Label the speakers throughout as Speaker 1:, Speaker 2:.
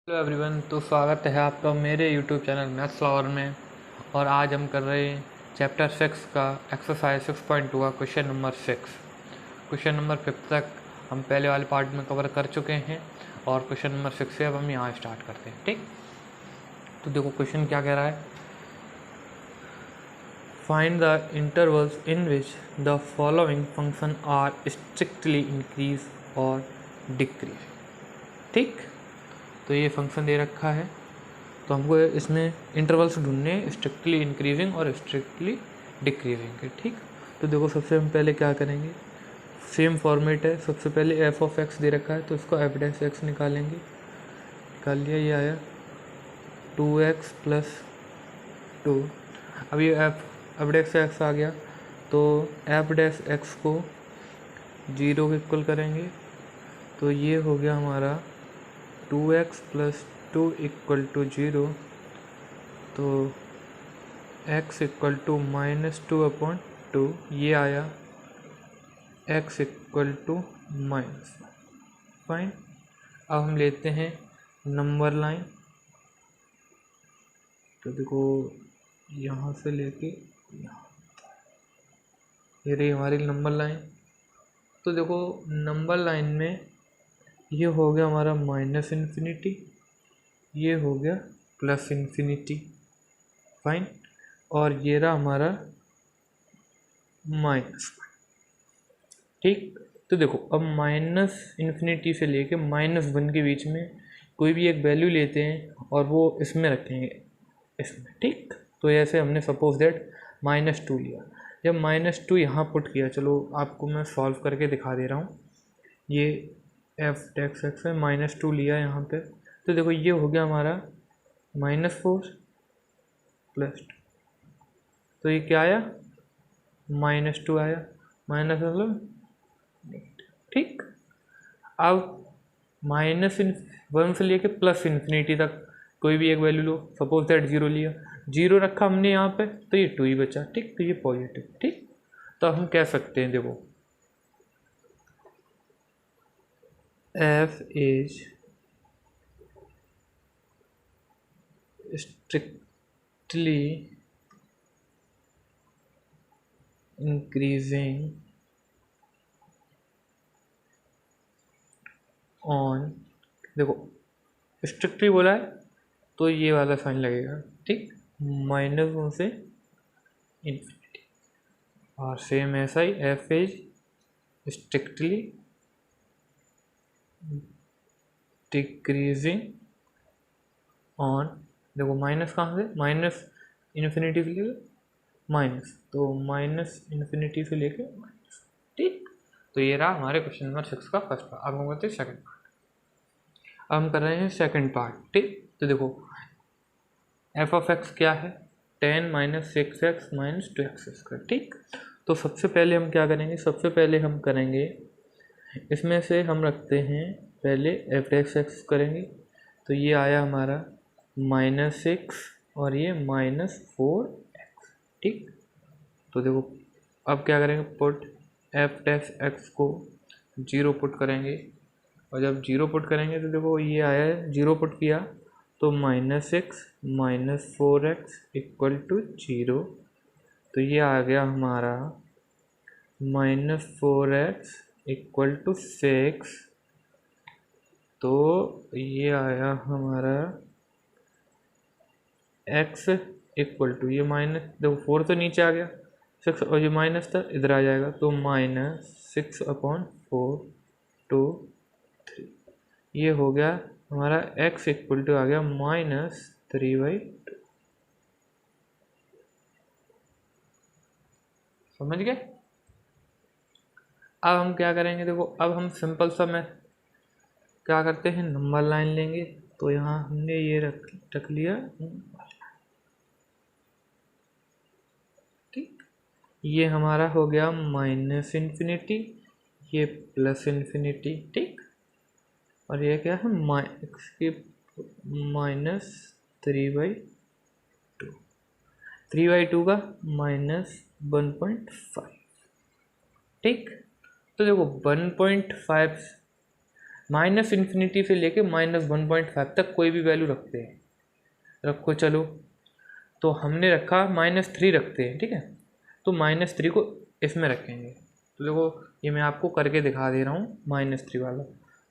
Speaker 1: Hello everyone, तो स्वागत है आपका मेरे यूट्यूब चैनल मैथ्स फ्लावर में। और आज हम कर रहे हैं चैप्टर 6 का एक्सरसाइज 6.2 का क्वेश्चन नंबर 6। क्वेश्चन नंबर 5 तक हम पहले वाले पार्ट में कवर कर चुके हैं और क्वेश्चन नंबर 6 से अब हम यहाँ स्टार्ट करते हैं। ठीक, तो देखो क्वेश्चन क्या कह रहा है। Find the intervals in which the following function are strictly increase और डिक्रीज। ठीक, तो ये फंक्शन दे रखा है, तो हमको इसमें इंटरवल्स ढूंढने हैं स्ट्रिक्टली इंक्रीजिंग और स्ट्रिक्टली डिक्रीजिंग के। ठीक, तो देखो सबसे हम पहले क्या करेंगे, सेम फॉर्मेट है। सबसे पहले एफ ऑफ एक्स दे रखा है तो इसको एफ डैश एक्स निकालेंगे। निकाल लिया, ये आया 2x + 2। अब ये एफ डैश एक्स आ गया तो एफ डैश एक्स को 0 के इक्वल करेंगे, तो ये हो गया हमारा 2x + 2 = 0। तो x = -2/2 ये आया x = -1। फाइन, अब हम लेते हैं नंबर लाइन। तो देखो यहाँ से लेके यहाँ, ये रही हमारी नंबर लाइन। तो देखो नंबर लाइन में ये हो गया हमारा -∞, ये हो गया +∞। फाइन, और ये रहा हमारा माइनस। ठीक, तो देखो अब -∞ से लेके -1 के बीच में कोई भी एक वैल्यू लेते हैं और वो इसमें रखेंगे, इसमें। ठीक, तो ऐसे हमने सपोज दैट -2 लिया। जब -2 यहाँ पुट किया, चलो आपको मैं सॉल्व करके दिखा दे रहा हूँ। ये एफ डैश एक्स है, -2 लिया यहाँ पे, तो देखो ये हो गया हमारा -4 + 2। तो ये क्या आया, -2 आया, माइनस मतलब। ठीक, अब -1 से लेके +∞ तक कोई भी एक वैल्यू लो, सपोज दैट 0 लिया, 0 रखा हमने यहाँ पे, तो ये 2 ही बचा। ठीक, तो ये पॉजिटिव। ठीक, तो हम कह सकते हैं देखो f is strictly increasing on, देखो स्ट्रिक्टली बोला है तो ये वाला साइन लगेगा। ठीक, -1 से इन्फिनिटी। और सेम ऐसा ही f is strictly decreasing on, देखो माइनस कहाँ से, -∞ से लेके माइनस, तो -∞ से लेके माइनस। ठीक, तो ये रहा हमारे क्वेश्चन नंबर 6 का फर्स्ट पार्ट। अब हम करते हैं सेकंड पार्ट। अब हम कर रहे हैं सेकंड पार्ट। ठीक, तो देखो एफ ऑफ एक्स क्या है, 10 - 6x - 2x²। ठीक, तो सबसे पहले हम क्या करेंगे, सबसे पहले हम करेंगे इसमें से हम रखते हैं पहले एफ डैश एक्स करेंगे, तो ये आया हमारा -6 और ये -4x। ठीक, तो देखो अब क्या करेंगे, पुट एफ डैश एक्स को 0 पुट करेंगे, और जब 0 पुट करेंगे तो देखो ये आया है, 0 पुट किया तो -6 - 4x = 0। तो ये आ गया हमारा -4x = 6। तो ये आया हमारा x = ये माइनस, देखो 4 तो नीचे आ गया, 6 और ये माइनस था, इधर आ जाएगा, तो -6/4 2 3। ये हो गया हमारा x = आ गया -3/2। समझ गए। अब हम क्या करेंगे, देखो अब हम सिंपल सा मैं क्या करते हैं, नंबर लाइन लेंगे। तो यहाँ हमने ये रख लिया। ठीक, ये हमारा हो गया -∞, ये +∞। ठीक, और ये क्या है, -3/2, 3/2 का -1.5। ठीक, तो देखो 1.5 माइनस इन्फिनिटी से लेके -1.5 तक कोई भी वैल्यू रखते हैं, रखो चलो। तो हमने रखा -3 रखते हैं, ठीक है। तो -3 को इसमें रखेंगे। तो देखो ये मैं आपको करके दिखा दे रहा हूँ -3 वाला।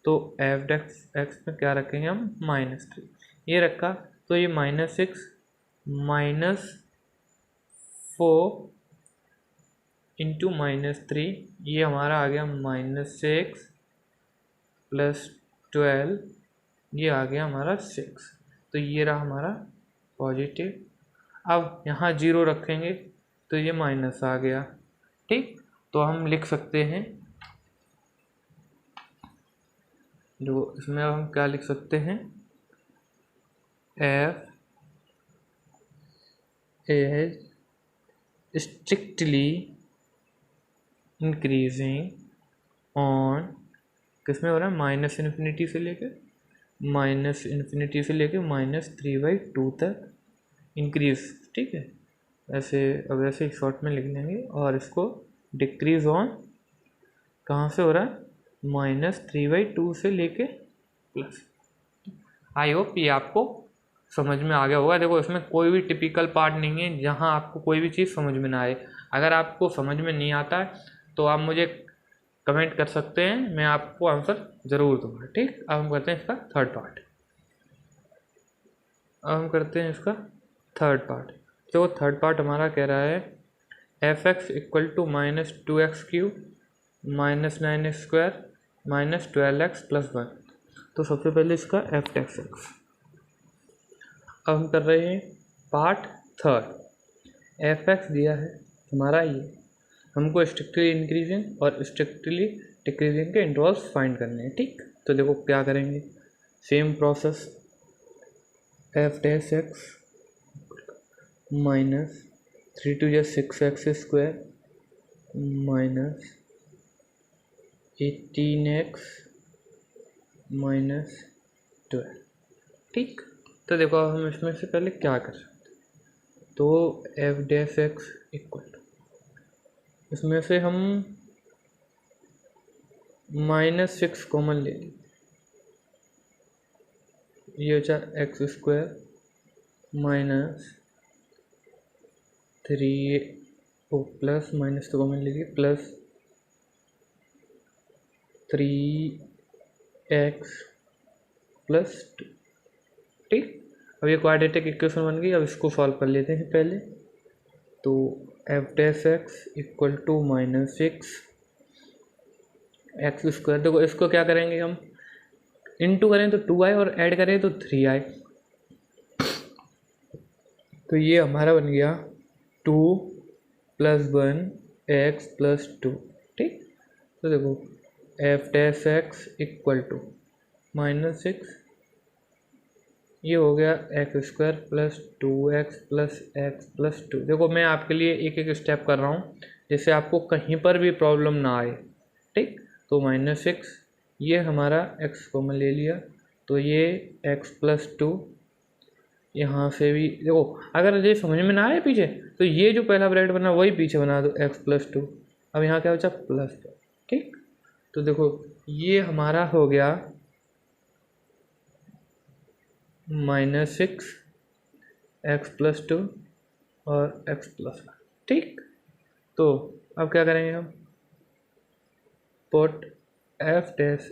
Speaker 1: तो f(x) में क्या रखेंगे हम, -3 ये रखा। तो ये -6 -4 इंटू -3, ये हमारा आ गया -6 + 12, ये आ गया हमारा 6। तो ये रहा हमारा पॉजिटिव। अब यहाँ 0 रखेंगे तो ये माइनस आ गया, ठीक। तो हम लिख सकते हैं, जो इसमें हम क्या लिख सकते हैं, f is strictly increasing on, किसमें हो रहा है, माइनस इन्फिनिटी से लेके -3/2 तक इंक्रीज, ठीक है। ऐसे अब ऐसे शॉर्ट में लिख लेंगे। और इसको डिक्रीज ऑन कहाँ से हो रहा है, -3/2 से लेके प्लस। आई होप ये आपको समझ में आ गया होगा। देखो इसमें कोई भी टिपिकल पार्ट नहीं है जहाँ आपको कोई भी चीज़ समझ में ना आए। अगर आपको समझ में नहीं आता है तो आप मुझे कमेंट कर सकते हैं, मैं आपको आंसर ज़रूर दूंगा, ठीक। अब हम करते हैं इसका थर्ड पार्ट। तो थर्ड पार्ट हमारा कह रहा है f(x) = -2x³ -9x² -12x + 1। तो सबसे पहले इसका f(x). अब हम कर रहे हैं पार्ट थर्ड। f(x) दिया है हमारा, ये हमको स्ट्रिक्टली इंक्रीजिंग और स्ट्रिक्टली डिक्रीजिंग के इंटरवल्स फाइंड करने हैं, ठीक। तो देखो क्या करेंगे, same process, f(x) -3 × 6x² -18x -12, ठीक। तो देखो अब हम इसमें से पहले क्या कर सकते हैं, तो f(x) इसमें से हम -6 कॉमन ले लें, ये बचा x² -3 प्लस माइनस तो कॉमन लीजिए +3x + 2, ठीक। अब ये क्वाड्रेटिक इक्वेशन बन गई। अब इसको सॉल्व कर लेते हैं पहले। तो f(x) = -6x²। देखो इसको क्या करेंगे हम, इंटू करें तो 2i और ऐड करें तो 3i। तो ये हमारा बन गया 2 + 1x + 2, ठीक। तो देखो f(x) = -6, ये हो गया x² + 2x + x + 2। देखो मैं आपके लिए एक एक स्टेप कर रहा हूँ जिससे आपको कहीं पर भी प्रॉब्लम ना आए, ठीक। तो -6, ये हमारा x कॉमन ले लिया, तो ये x + 2, यहाँ से भी देखो अगर ये समझ में ना आए पीछे तो ये जो पहला ब्रैकेट बना वही पीछे बना दो, x + 2। अब यहाँ क्या बचा, प्लस, ठीक। तो देखो ये हमारा हो गया -6 x + 2 और x + 1, ठीक। तो अब क्या करेंगे हम, पुट f(x)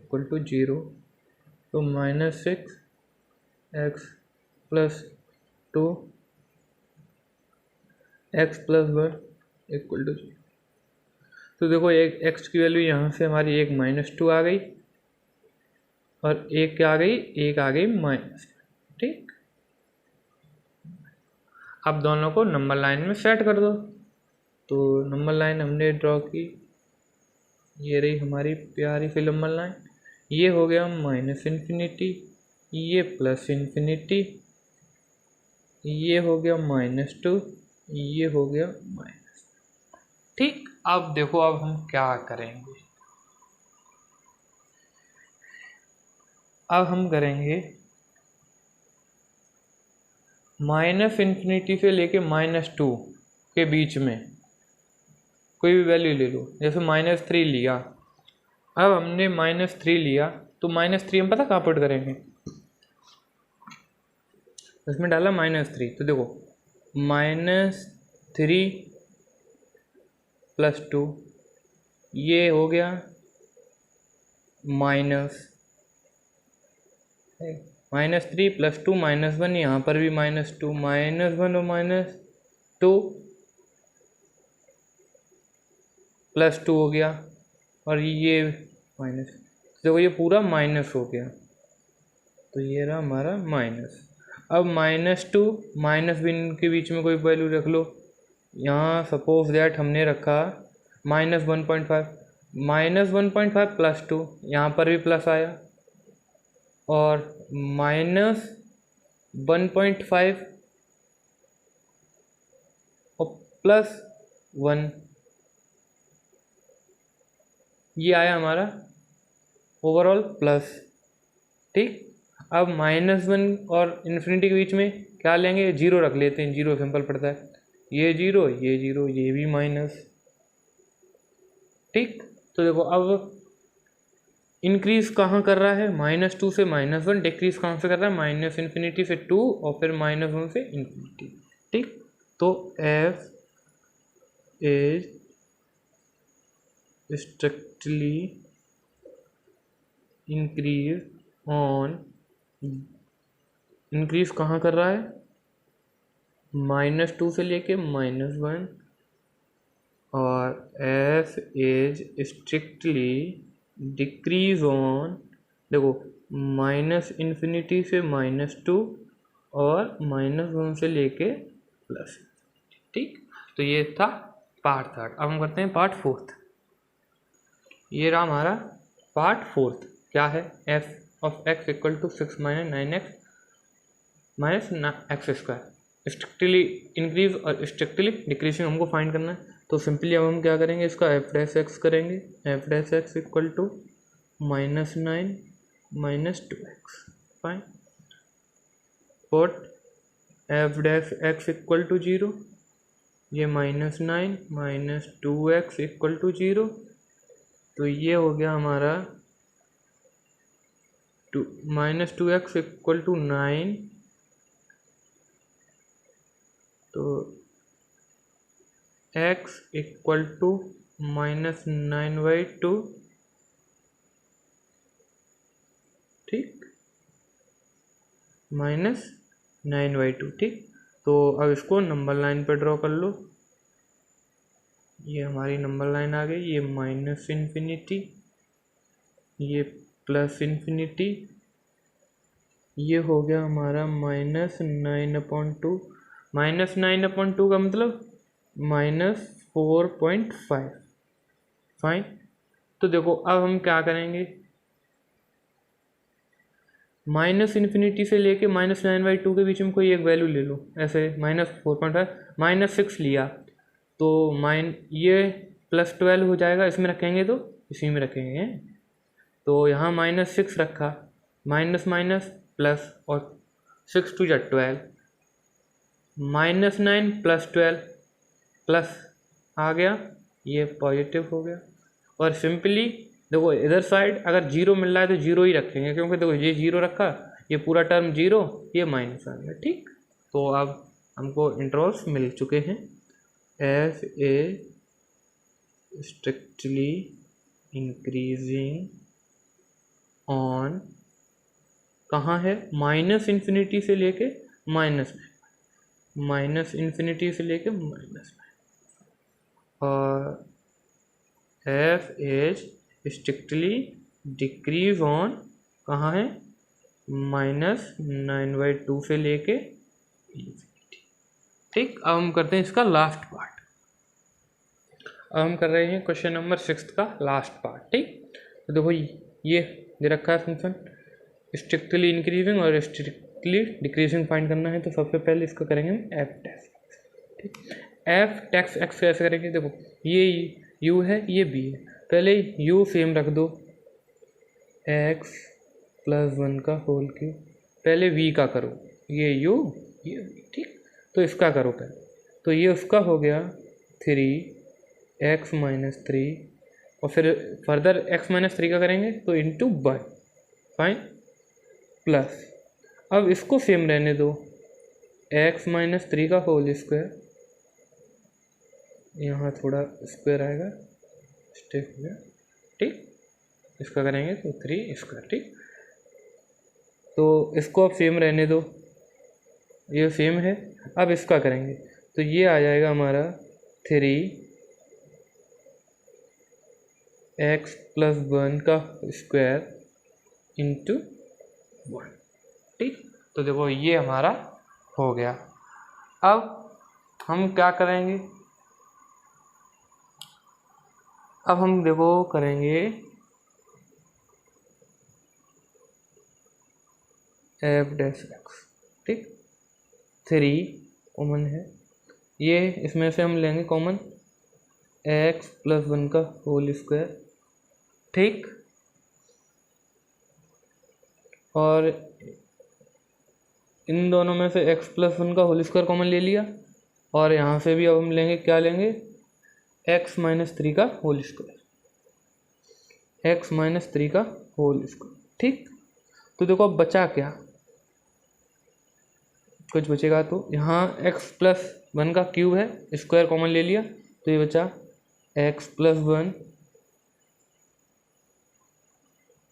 Speaker 1: = 0। तो -6 x + 2 x + 1 = 0। तो देखो एक x की वैल्यू यहाँ से हमारी एक -2 आ गई और एक क्या आ गई, एक आ गई माइनस, ठीक। अब दोनों को नंबर लाइन में सेट कर दो। तो नंबर लाइन हमने ड्रॉ की, ये रही हमारी प्यारी सी नंबर लाइन। ये हो गया -∞, ये +∞, ये हो गया -2, ये हो गया माइनस, ठीक। अब देखो अब हम क्या करेंगे, अब हम करेंगे -∞ से लेके -2 के बीच में कोई भी वैल्यू ले लो, जैसे -3 लिया। अब हमने -3 लिया तो -3 हम पता कहाँ पुट करेंगे, इसमें डाला -3, तो देखो -3 + 2 ये हो गया -3 + 2 -1, यहाँ पर भी -2 -1 और -2 +2 हो गया, और ये माइनस, देखो ये पूरा माइनस हो गया, तो ये रहा हमारा माइनस। अब -2 -1 के बीच में कोई वैल्यू रख लो, यहाँ सपोज दैट हमने रखा -1.5, -1.5 + 2, यहाँ पर भी प्लस आया, और -1.5 और +1, ये आया हमारा ओवरऑल प्लस। ठीक, अब -1 और इन्फिनिटी के बीच में क्या लेंगे, 0 रख लेते हैं, 0 सिंपल पड़ता है, ये 0 ये 0 ये भी माइनस। ठीक, तो देखो अब इंक्रीज कहाँ कर रहा है, -2 से -1, डिक्रीज कहाँ से कर रहा है, -∞ से 2 और फिर -1 से इन्फिनिटी। ठीक, तो f इज स्ट्रिक्टली इंक्रीज कहाँ कर रहा है, -2 से लेके -1, और f is strictly decrease on, देखो -∞ से -2 और -1 से लेके प्लस। ठीक, तो ये था पार्ट थर्ड। अब हम करते हैं पार्ट फोर्थ। ये रहा हमारा पार्ट फोर्थ, क्या है, f(x) = 6 - 9x - x²। Strictly increase और स्ट्रिक्टली डिक्रीजिंग हमको फाइंड करना है, तो सिंपली अब हम क्या करेंगे, इसका f' करेंगे, f' = -9 - 2x। Fine, put f' = 0, ये -9 - 2x = 0, तो ये हो गया हमारा -2x = 9, तो x = -9/2। ठीक, -9/2। ठीक, तो अब इसको नंबर लाइन पर ड्रॉ कर लो, ये हमारी नंबर लाइन आ गई, ये -∞, ये +∞, ये हो गया हमारा -9/2, -9/2 का मतलब -4.5। फाइन, तो देखो अब हम क्या करेंगे, -∞ से लेके -9/2 के बीच में कोई एक वैल्यू ले लो, ऐसे -4.5 -6 लिया, तो ये +12 हो जाएगा, इसमें रखेंगे तो इसी में रखेंगे, तो यहाँ -6 रखा, माइनस माइनस प्लस, और 6 × 12, -9 + 12 प्लस आ गया, ये पॉजिटिव हो गया। और सिंपली देखो इधर साइड अगर 0 मिल रहा है तो 0 ही रखेंगे, क्योंकि देखो ये 0 रखा, ये पूरा टर्म 0, ये माइनस आ गया। ठीक, तो अब हमको इंटरवल्स मिल चुके हैं। f A strictly increasing on, कहाँ है, -∞ से लेके माइनस में, -∞ से लेके माइनस में, और f is strictly decrease on, कहाँ है, -9/2 से लेके इन्फिनिटी। ठीक, अब हम करते हैं इसका लास्ट पार्ट। अब हम कर रहे हैं क्वेश्चन नंबर 6 का लास्ट पार्ट। ठीक, तो देखो ये दे रखा है फंक्शन स्ट्रिक्टली इंक्रीजिंग और स्ट्रिक्टली डिक्रीजिंग फाइंड करना है, तो सबसे पहले इसका करेंगे हम f'। ठीक, f' कैसे करेंगे, देखो ये u है, ये b है, पहले u सेम रख दो, x + 1 का होल क्यूब, पहले v का करो, ये u ये v। ठीक, तो इसका करो पहले, तो ये उसका हो गया 3x - 3, और फिर फर्दर x - 3 का करेंगे तो × 1, फाइन, प्लस अब इसको सेम रहने दो, x माइनस 3 का होल स्क्वायर, यहाँ थोड़ा स्क्वायर आएगा, स्टेप हो गया, ठीक, इसका करेंगे तो 3 स्क्वायर, ठीक। तो इसको अब सेम रहने दो, ये सेम है। अब इसका करेंगे तो ये आ जाएगा हमारा 3x प्लस 1 का स्क्वायर इंटू 1, ठीक। तो देखो ये हमारा हो गया। अब हम क्या करेंगे, अब हम देखो करेंगे f डैश x, ठीक। 3 कॉमन है, ये इसमें से हम लेंगे कॉमन x प्लस 1 का होल स्क्वायर, ठीक। और इन दोनों में से x प्लस 1 का होल स्क्वायर कॉमन ले लिया, और यहाँ से भी अब हम लेंगे, क्या लेंगे, x माइनस 3 का होल स्क्वायर, x माइनस 3 का होल स्क्वायर, ठीक। तो देखो अब बचा क्या, कुछ बचेगा तो यहाँ x प्लस 1 का क्यूब है, स्क्वायर कॉमन ले लिया, तो ये बचा x प्लस 1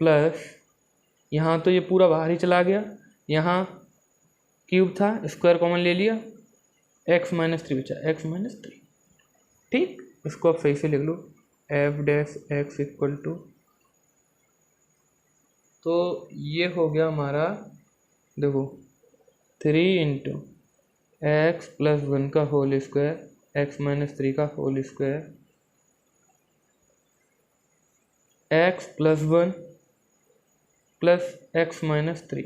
Speaker 1: प्लस, यहाँ तो ये पूरा बाहर ही चला गया, यहाँ क्यूब था, स्क्वायर कॉमन ले लिया, x माइनस 3 बचा, x माइनस 3, ठीक। इसको आप सही से लिख लो, f dash x equal to, तो ये हो गया हमारा, देखो 3 इंटू एक्स प्लस 1 का होल स्क्वायर, एक्स माइनस 3 का whole square, x plus 1 plus x minus 3,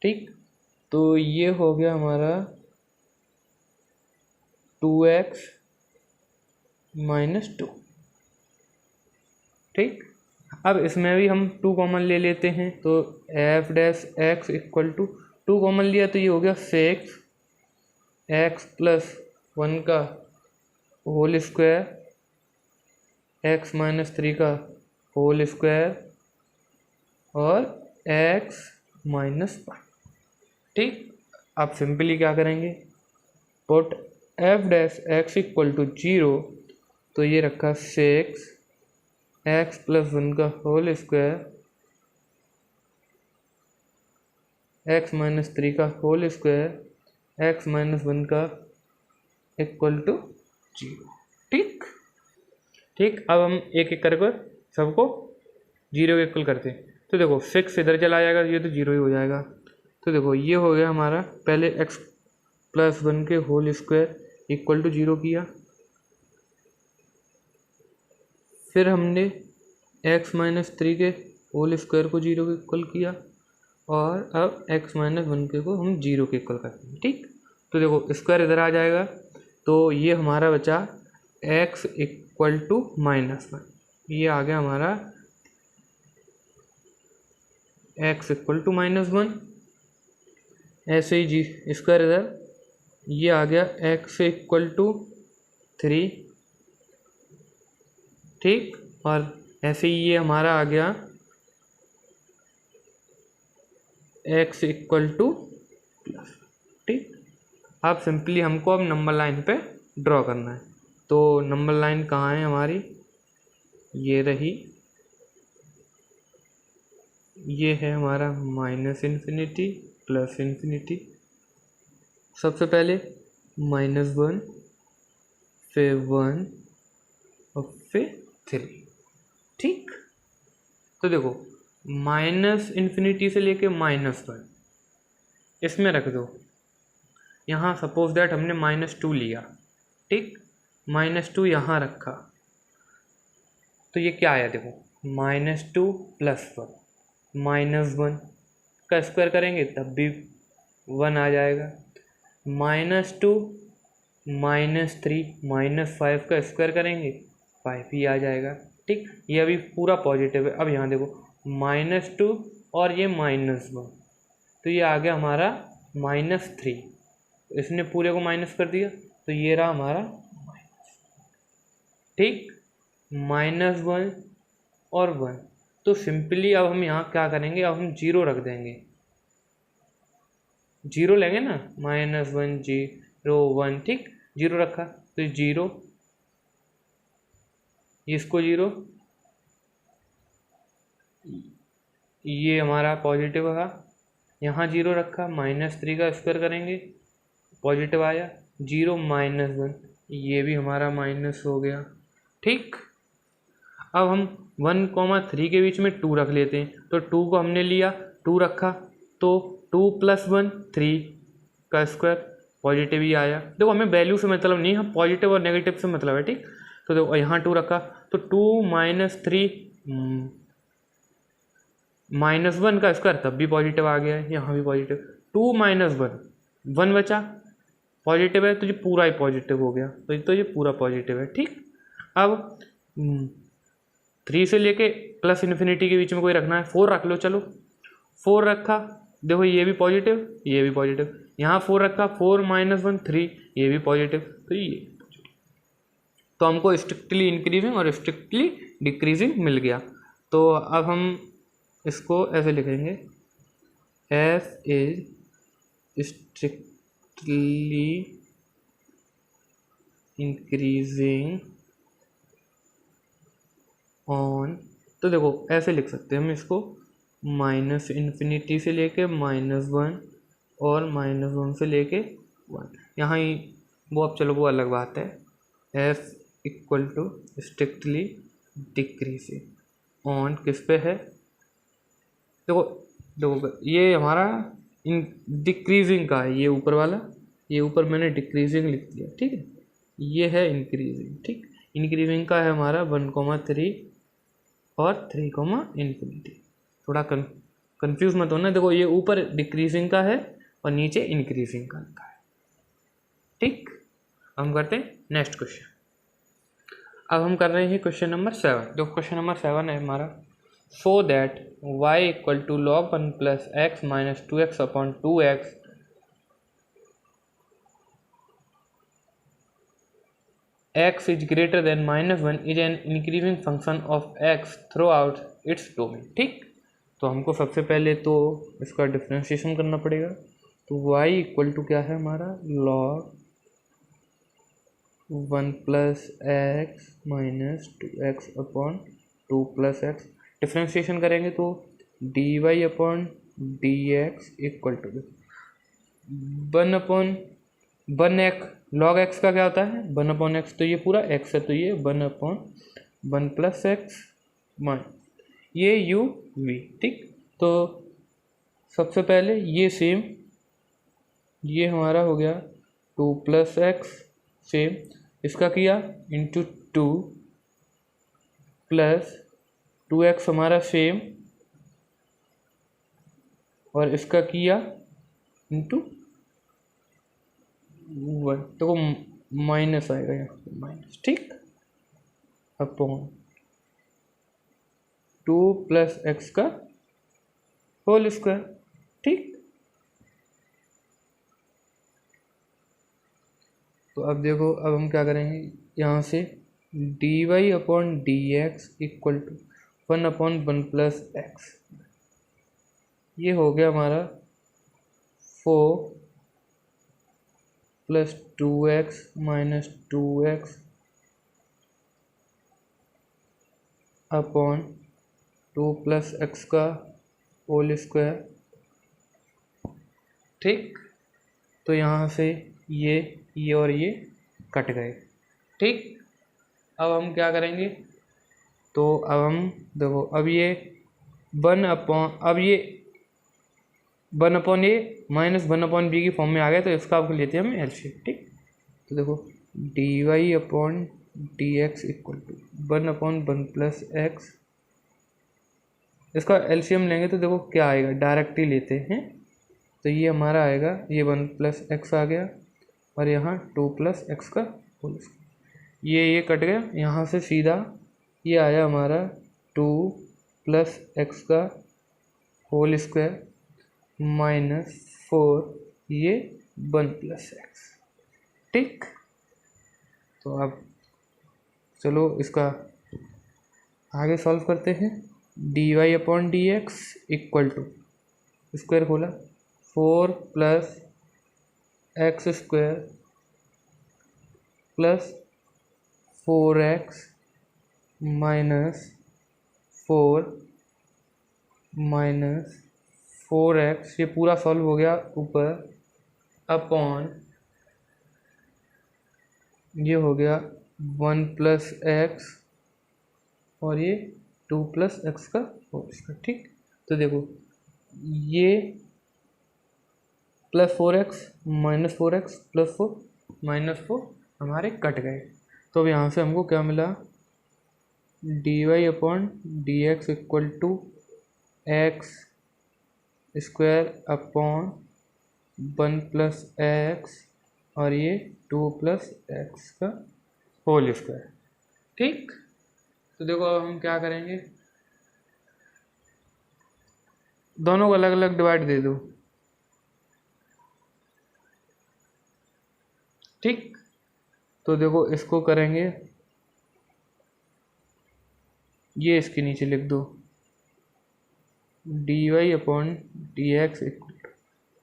Speaker 1: ठीक। तो ये हो गया हमारा 2x माइनस 2, ठीक। अब इसमें भी हम 2 कॉमन ले लेते हैं, तो f dash x equal to 2 common लिया तो ये हो गया 6 x प्लस 1 का होल स्क्वायर, x माइनस 3 का होल स्क्वायर और x माइनस 1, ठीक। आप सिंपली क्या करेंगे, put f dash x equal to 0, तो ये रखा 6 x प्लस 1 का होल स्क्वायर, x माइनस 3 का होल स्क्वायर, x माइनस 1 का इक्वल टू 0, ठीक। ठीक, अब हम एक एक करके सबको 0 के इक्वल करते हैं। तो देखो 6 इधर चला जाएगा, ये तो 0 ही हो जाएगा। तो देखो ये हो गया हमारा, पहले x प्लस 1 के होल स्क्वायर इक्वल टू 0 किया, फिर हमने x माइनस 3 के होल स्क्वायर को 0 के इक्वल किया, और अब x माइनस 1 के को हम 0 के इक्वल करते हैं, ठीक। तो देखो स्क्वायर इधर आ जाएगा, तो ये हमारा बचा x इक्वल टू माइनस 1, ये आ गया हमारा x इक्वल टू माइनस 1। ऐसे ही जी स्क्वायर इधर, ये आ गया x इक्वल टू 3, ठीक। और ऐसे ही ये हमारा आ गया x इक्वल टू प्लस, ठीक। अब सिंपली हमको अब नंबर लाइन पे ड्रॉ करना है। तो नंबर लाइन कहाँ है हमारी, ये रही, ये है हमारा माइनस इन्फिनिटी प्लस इन्फिनिटी। सबसे पहले -1, फिर 1 और फिर 3, ठीक। तो देखो माइनस इन्फिनिटी से लेके -1 इसमें रख दो। यहाँ सपोज दैट हमने -2 लिया, ठीक, -2 यहाँ रखा, तो ये क्या आया, देखो -2 प्लस 1 -1 का स्क्वायर करेंगे तब भी 1 आ जाएगा, -2 -3 -5 का स्क्वायर करेंगे 5 ही आ जाएगा, ठीक। ये अभी पूरा पॉजिटिव है। अब यहाँ देखो -2 और ये -1, तो ये आ गया हमारा -3, इसने पूरे को माइनस कर दिया, तो ये रहा हमारा माइनस, ठीक। -1 और 1, तो सिंपली अब हम यहाँ क्या करेंगे, अब हम जीरो रख देंगे, जीरो लेंगे ना, -1 0 1, ठीक, जीरो रखा तो जीरो, इसको जीरो, ये हमारा पॉजिटिव रहा, यहाँ जीरो रखा, -3 का स्क्वायर करेंगे, पॉजिटिव आया, 0 -1, ये भी हमारा माइनस हो गया, ठीक। अब हम 1, 3 के बीच में 2 रख लेते हैं, तो 2 को हमने लिया, 2 रखा, तो 2 + 1 3 का स्क्वायर, पॉजिटिव ही आया। देखो हमें वैल्यू से मतलब नहीं, हम पॉजिटिव और नेगेटिव से मतलब है, ठीक। तो देखो यहाँ 2 रखा, तो 2 - 3 -1 का स्क्वायर, तब भी पॉजिटिव आ गया है, यहाँ भी पॉजिटिव, 2 - 1 1 बचा, पॉजिटिव है, तो ये पूरा ही पॉजिटिव हो गया, तो ये पूरा पॉजिटिव है, ठीक। अब 3 से लेके प्लस इन्फिनिटी के बीच में कोई रखना है, 4 रख लो, चलो 4 रखा, देखो ये भी पॉजिटिव, ये भी पॉजिटिव, यहाँ 4 रखा, 4 - 1 3, ये भी पॉजिटिव, तो ये, तो हमको स्ट्रिक्टली इंक्रीजिंग और स्ट्रिक्टली डिक्रीजिंग मिल गया। तो अब हम इसको ऐसे लिखेंगे, F is strictly increasing on, तो देखो ऐसे लिख सकते हैं हम इसको, -∞ से लेके -1 और -1 से लेके 1, यहाँ ही वो, अब चलो वो अलग बात है, एफ = स्ट्रिक्टली डिक्रीजिंग ऑन किस पे है, देखो देखो ये हमारा डिक्रीजिंग का है, ये ऊपर वाला, ये ऊपर मैंने डिक्रीजिंग लिख दिया, ठीक है, ये है इंक्रीजिंग, ठीक। इंक्रीजिंग का है हमारा 1, 3 और 3, थोड़ा कंफ्यूज मत होना, देखो ये ऊपर डिक्रीजिंग का है और नीचे इंक्रीजिंग का लिखा है, ठीक। हम करते हैं नेक्स्ट क्वेश्चन। अब हम कर रहे हैं क्वेश्चन नंबर 7। देखो क्वेश्चन नंबर 7 है हमारा, so that y = log 1 + x - 2x upon 2x x is greater than -1 is an increasing function of x throughout its domain, ठीक। तो हमको सबसे पहले तो इसका डिफ्रेंशिएशन करना पड़ेगा, तो y = क्या है हमारा, log 1 + x - 2x upon 2 + x, differentiation करेंगे तो dy/dx = 1/1x, log x का क्या होता है 1/x, तो ये पूरा x है, तो ये 1/1 + x ये u/v, ठीक। तो सबसे पहले ये सेम, ये हमारा हो गया 2 + x, सेम इसका किया इंटू 2 + 2x हमारा सेम, और इसका किया इंटू 1, तो वो माइनस आएगा यहाँ पे, माइनस, ठीक, अपॉन 2 + x का होल स्क्वायर, ठीक। तो अब देखो, अब हम क्या करेंगे, यहाँ से dy/dx = 1/1 + x, ये हो गया हमारा 4 + 2x - 2x अपॉन 2 + x का होल स्क्वायर, ठीक। तो यहाँ से ये और ये कट गए, ठीक। अब हम क्या करेंगे, तो अब हम देखो, अब ये 1/, अब ये 1/a -1/b की फॉर्म में आ गया, तो इसका अब लेते हैं हम एलसीएम, ठीक। तो देखो dy/dx = 1/1 + x, इसका एलसीएम लेंगे तो देखो क्या आएगा, डायरेक्ट ही लेते हैं, तो ये हमारा आएगा, ये 1 + x आ गया, और यहाँ 2 + x का होल स्क्वायर, ये कट गया, यहाँ से सीधा ये आया हमारा 2 + x का होल स्क्वायर -4, ये 1 + x, ठीक। तो अब चलो इसका आगे सॉल्व करते हैं। D y upon d x equal to square खोला 4 plus x square plus 4x minus 4 ये पूरा सॉल्व हो गया ऊपर अपॉन ये हो गया 1 प्लस एक्स और ये 2 प्लस एक्स का होल स्क्वायर। ठीक, तो देखो ये plus 4x minus 4x plus 4 minus 4 हमारे कट गए। तो अब यहाँ से हमको क्या मिला, d y upon d x equal to x square upon 1 plus x और ये 2 प्लस एक्स का होल स्क्वायर। ठीक, तो देखो अब हम क्या करेंगे, दोनों को अलग अलग डिवाइड दे दो। ठीक, तो देखो इसको करेंगे, ये इसके नीचे लिख दो d y upon d x equal to,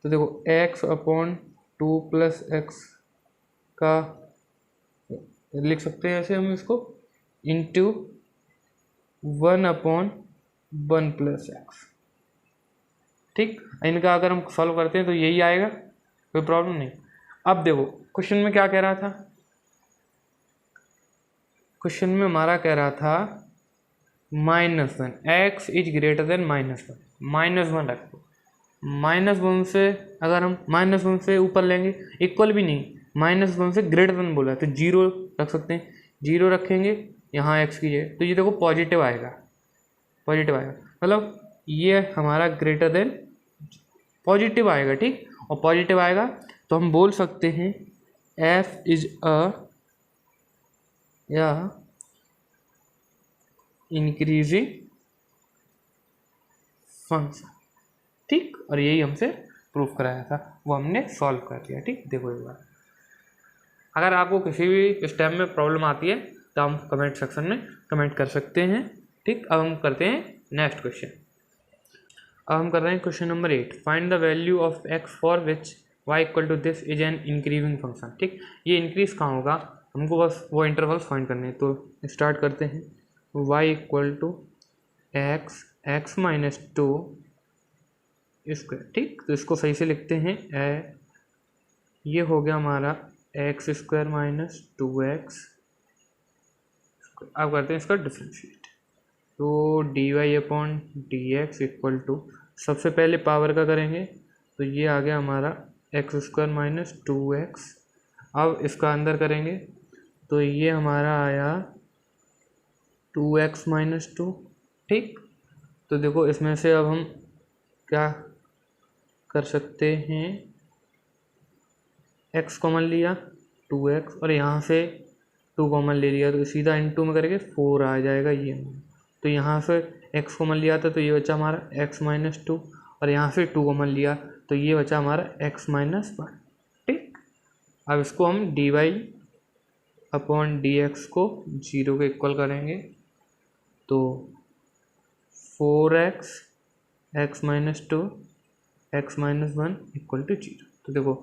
Speaker 1: तो देखो एक्स अपॉन 2 प्लस एक्स का लिख सकते हैं ऐसे हम इसको, इंटू 1 अपॉन 1 प्लस एक्स। ठीक, इनका अगर हम सॉल्व करते हैं तो यही आएगा, कोई प्रॉब्लम नहीं। अब देखो क्वेश्चन में क्या कह रहा था, क्वेश्चन में हमारा कह रहा था -1 एक्स इज ग्रेटर देन -1 रखो। -1 से अगर हम -1 से ऊपर लेंगे, इक्वल भी नहीं, -1 से ग्रेटर देन बोला तो 0 रख सकते हैं, 0 रखेंगे यहाँ एक्स की जगह, तो ये देखो पॉजिटिव आएगा, मतलब ये हमारा ग्रेटर देन पॉजिटिव आएगा। ठीक, और पॉजिटिव आएगा तो हम बोल सकते हैं f इज अ या इंक्रीजिंग फंक्शन। ठीक, और यही हमसे प्रूफ कराया था, वो हमने सॉल्व कर दिया। ठीक, देखो एक बार, अगर आपको किसी भी स्टेप में प्रॉब्लम आती है तो हम कमेंट सेक्शन में कमेंट कर सकते हैं। ठीक, अब हम करते हैं नेक्स्ट क्वेश्चन। अब हम कर रहे हैं question number 8, find the value of x for which y equal to this is an increasing function. ठीक, ये इंक्रीज कहाँ होगा, हमको बस वो इंटरवल्स फाइंड करने हैं। तो स्टार्ट करते हैं, y equal to x minus 2 square. ठीक, तो इसको सही से लिखते हैं, ये हो गया हमारा एक्स स्क्वायर माइनस 2x। अब करते हैं इसका डिफ्रेंशिएट, तो d y upon d x equal to, सबसे पहले पावर का करेंगे तो ये आ गया हमारा एक्स स्क्वायर माइनस 2x। अब इसका अंदर करेंगे तो ये हमारा आया 2x माइनस 2। ठीक, तो देखो इसमें से अब हम क्या कर सकते हैं, x कॉमन लिया 2x और यहाँ से 2 कॉमन ले लिया, तो सीधा इनटू में करके 4 आ जाएगा ये। तो यहाँ से x कॉमन लिया था तो ये बचा हमारा x माइनस 2 और यहाँ से 2 कॉमन लिया तो ये बचा हमारा x माइनस 1। ठीक, अब इसको हम d y upon d x को 0 के इक्वल करेंगे, तो 4x x minus 2 x minus 1 equal to 0। तो देखो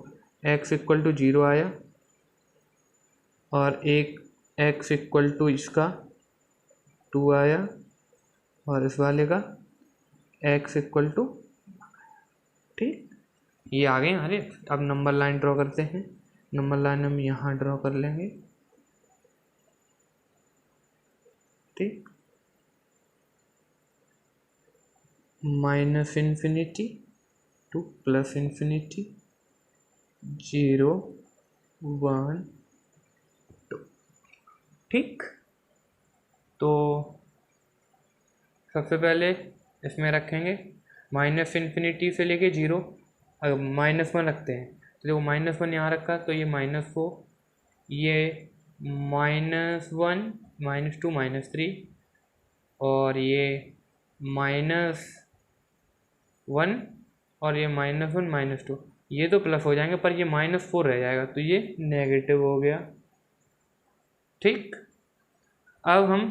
Speaker 1: x इक्वल टू 0 आया और एक x इक्वल टू इसका 2 आया और इस वाले का x इक्वल टू। ठीक, ये आ गए हमारे। अब नंबर लाइन ड्रॉ करते हैं, नंबर लाइन हम यहाँ ड्रॉ कर लेंगे। ठीक, minus infinity two plus infinity 0 1 2। ठीक, तो सबसे पहले इसमें रखेंगे माइनस इन्फिनिटी से लेके 0, अगर -1 रखते हैं तो देखो -1 यहाँ रखा तो ये -4, ये -1 -2 -3 और ये -1 और ये -1 -2, ये तो प्लस हो जाएंगे पर ये -4 रह जाएगा तो ये नेगेटिव हो गया। ठीक, अब हम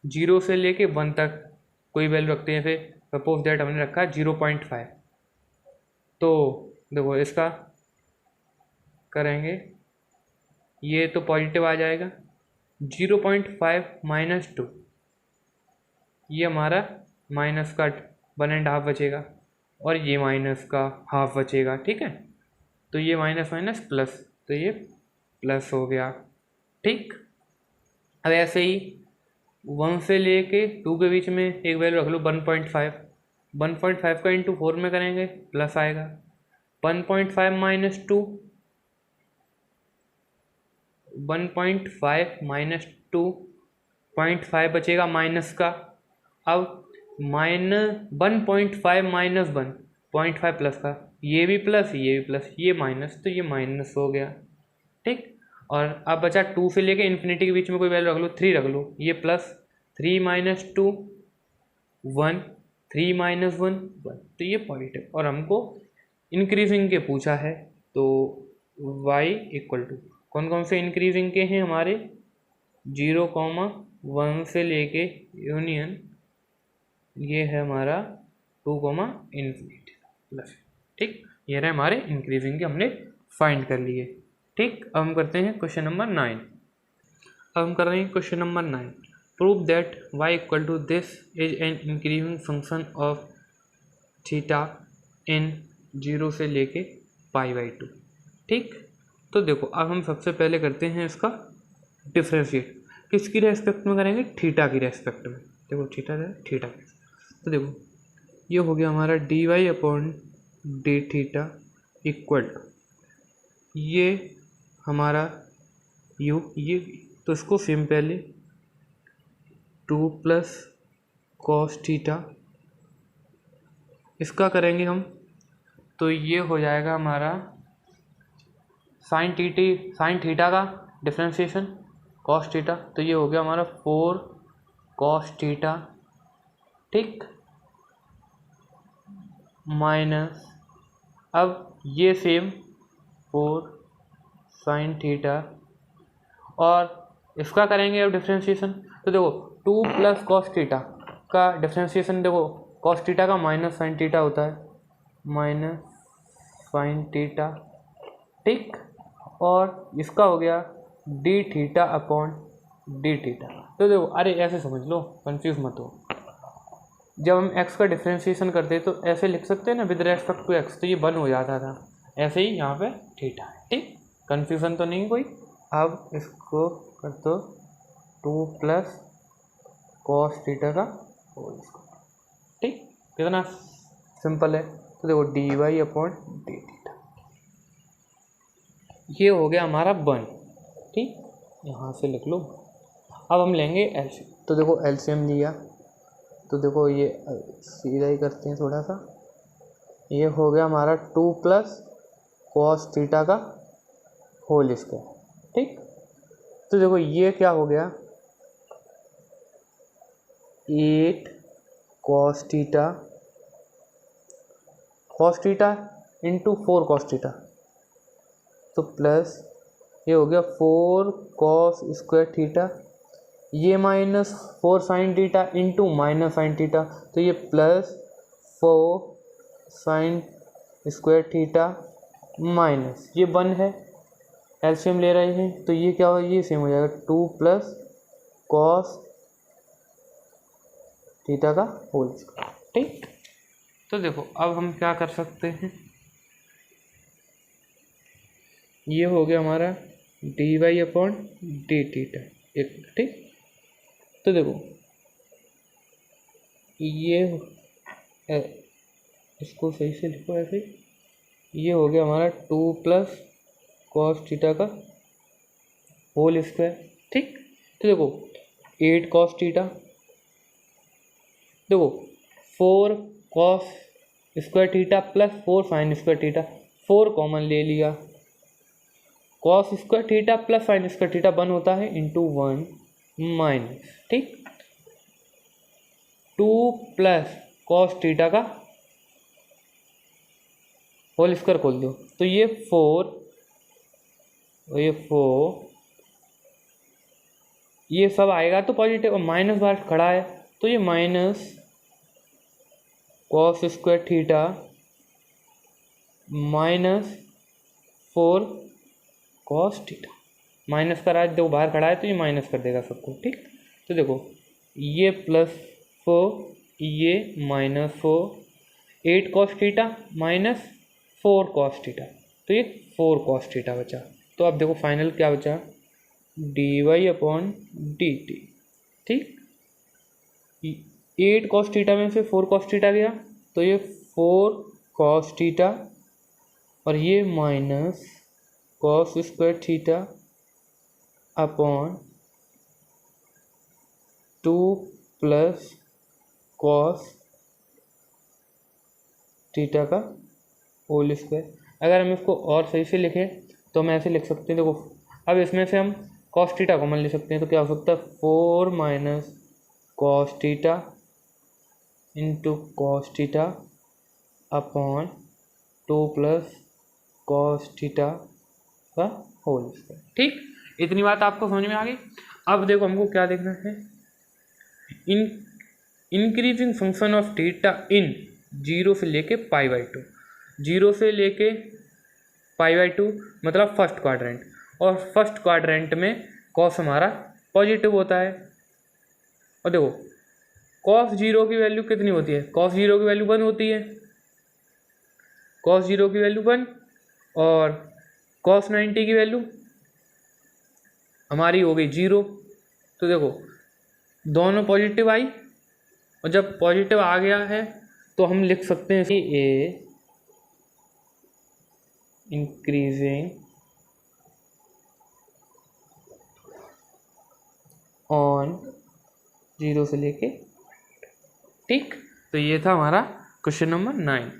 Speaker 1: 0 से लेके 1 तक कोई वैल्यू रखते हैं, फिर सपोज दैट हमने रखा है 0.5, तो देखो इसका करेंगे, ये तो पॉजिटिव आ जाएगा, 0.5 -2, ये हमारा माइनस का 1.5 बचेगा और ये माइनस का हाफ बचेगा, ठीक है। तो ये माइनस माइनस प्लस, तो ये प्लस हो गया, ठीक। अब ऐसे ही 1 से लेके 2 के बीच में एक वैल्यू रख लो 1.5, 1.5 का इंटू 4 में करेंगे प्लस आएगा, 1.5 -2, 1.5 -2.5 बचेगा माइनस का। अब -1.5 -1 0.5 प्लस का, ये भी प्लस ये भी प्लस, ये माइनस, तो ये माइनस हो गया, ठीक। और अब बचा 2 से लेके इन्फिनिटी के बीच में कोई वैल्यू रख लो, 3 रख लो, ये प्लस 3 -2 1, 3 -1 1, तो ये पॉजिटिव। और हमको इंक्रीजिंग के पूछा है, तो y इक्वल टू कौन कौन से इंक्रीजिंग के हैं हमारे, 0,1 से लेके यूनियन ये है हमारा 2, इन्फिनिटी प्लस, ठीक। ये रहे हमारे इंक्रीजिंग के, हमने फाइंड कर लिए, ठीक। अब हम करते हैं क्वेश्चन नंबर 9। अब हम कर रहे हैं question number 9। Prove that y equal to this is an increasing function of theta in 0 से लेके π/2, ठीक। तो देखो अब हम सबसे पहले करते हैं इसका डिफ्रेंशिएट, किसकी रेस्पेक्ट में करेंगे, थीटा की रेस्पेक्ट में। देखो थीटा है, थीटा, तो देखो ये हो गया हमारा dy/d इक्वल टू ये हमारा u, ये तो इसको सेम पहले 2 + cos थीटा, इसका करेंगे हम, तो ये हो जाएगा हमारा साइन थीटा का डिफ्रेंशिएशन cos थीटा, तो ये हो गया हमारा 4 cos थीटा, ठीक, माइनस, अब ये सेम 4 साइन थीटा, और इसका करेंगे अब डिफ्रेंशिएशन, तो देखो 2 + cos थीटा का डिफ्रेंशिएशन, देखो cos थीटा का माइनस साइन थीटा होता है, माइनस साइन थीटा, ठीक। और इसका हो गया d θ/d θ। तो देखो अरे ऐसे समझ लो, कंफ्यूज मत हो, जब हम x का डिफ्रेंशिएशन करते तो ऐसे लिख सकते हैं ना, विद रेस्पेक्ट टू x, तो ये 1 हो जाता था, ऐसे ही यहाँ पे थीटा है, ठीक। कंफ्यूजन तो नहीं कोई। अब इसको कर दो 2 + cos थीटा का होल स्क्वायर, ठीक, कितना सिंपल है। तो देखो dy/d θ, ये हो गया हमारा 1, ठीक, यहाँ से लिख लो। अब हम लेंगे एलसीएम, तो देखो एलसीएम लिया, तो देखो ये सीधा ही करते हैं थोड़ा सा, ये हो गया हमारा 2 + cos थीटा का होल स्क्वायर, ठीक। तो देखो ये क्या हो गया, 8 cos theta into 4 cos theta, तो प्लस ये हो गया 4 cos स्क्वायर थीटा, ये -4 sine theta into minus sine theta, तो ये plus 4 sine square theta minus ये 1 है, एलसीएम ले रहे हैं, तो ये क्या हो, ये सेम हो जाएगा 2 + cos थीटा का होल स्क्वायर, ठीक। तो देखो अब हम क्या कर सकते हैं, ये हो गया हमारा dy/d θ, ठीक। तो देखो ये इसको सही से लिखो ऐसे, ये हो गया हमारा 2 + cos थीटा का होल स्क्वायर, ठीक। तो देखो 8 cos थीटा, देखो 4 cos square theta plus 4 sine square theta, 4 common ले लिया, cos square theta plus sine square theta 1 होता है इंटू 1 माइनस, ठीक, 2 + cos थीटा का होल स्क्वायर खोल दो, तो ये 4 ये सब आएगा तो पॉजिटिव, और माइनस बार खड़ा है तो ये minus cos square theta minus 4 cos theta. Minus का राज देखो बाहर खड़ा है तो ये माइनस कर देगा सबको, ठीक। तो देखो ये +4 ये -4 8 cos theta minus 4 cos theta, तो ये 4 कॉस थीटा बचा। तो अब देखो फाइनल क्या बचा, dy/dt, ठीक। 8 कॉस थीटा में से 4 कॉस थीटा गया तो ये 4 कॉस थीटा और ये minus cos square theta upon 2 plus cos theta का होल स्क्वायर। अगर हम इसको और सही से लिखें तो हम ऐसे लिख सकते हैं, देखो अब इसमें से हम कॉस थीटा कॉमन ले सकते हैं, तो क्या हो सकता है 4 minus cos theta into cos theta upon 2 plus cos theta का होल स्क्वायर, ठीक। इतनी बात आपको समझ में आ गई। अब देखो हमको क्या देखना है, increasing function of theta in 0 से लेके π/2, 0 से लेके π/2 मतलब फर्स्ट क्वाड्रेंट, और फर्स्ट क्वाड्रेंट में कॉस हमारा पॉजिटिव होता है। और देखो कॉस 0 की वैल्यू कितनी होती है, कॉस 0 की वैल्यू 1 होती है, कॉस 0 की वैल्यू 1, और कॉस 90 की वैल्यू हमारी हो गई 0। तो देखो दोनों पॉजिटिव आई, और जब पॉजिटिव आ गया है तो हम लिख सकते हैं कि ए इंक्रीजिंग ऑन 0 से लेके, ठीक। तो ये था हमारा क्वेश्चन नंबर 9।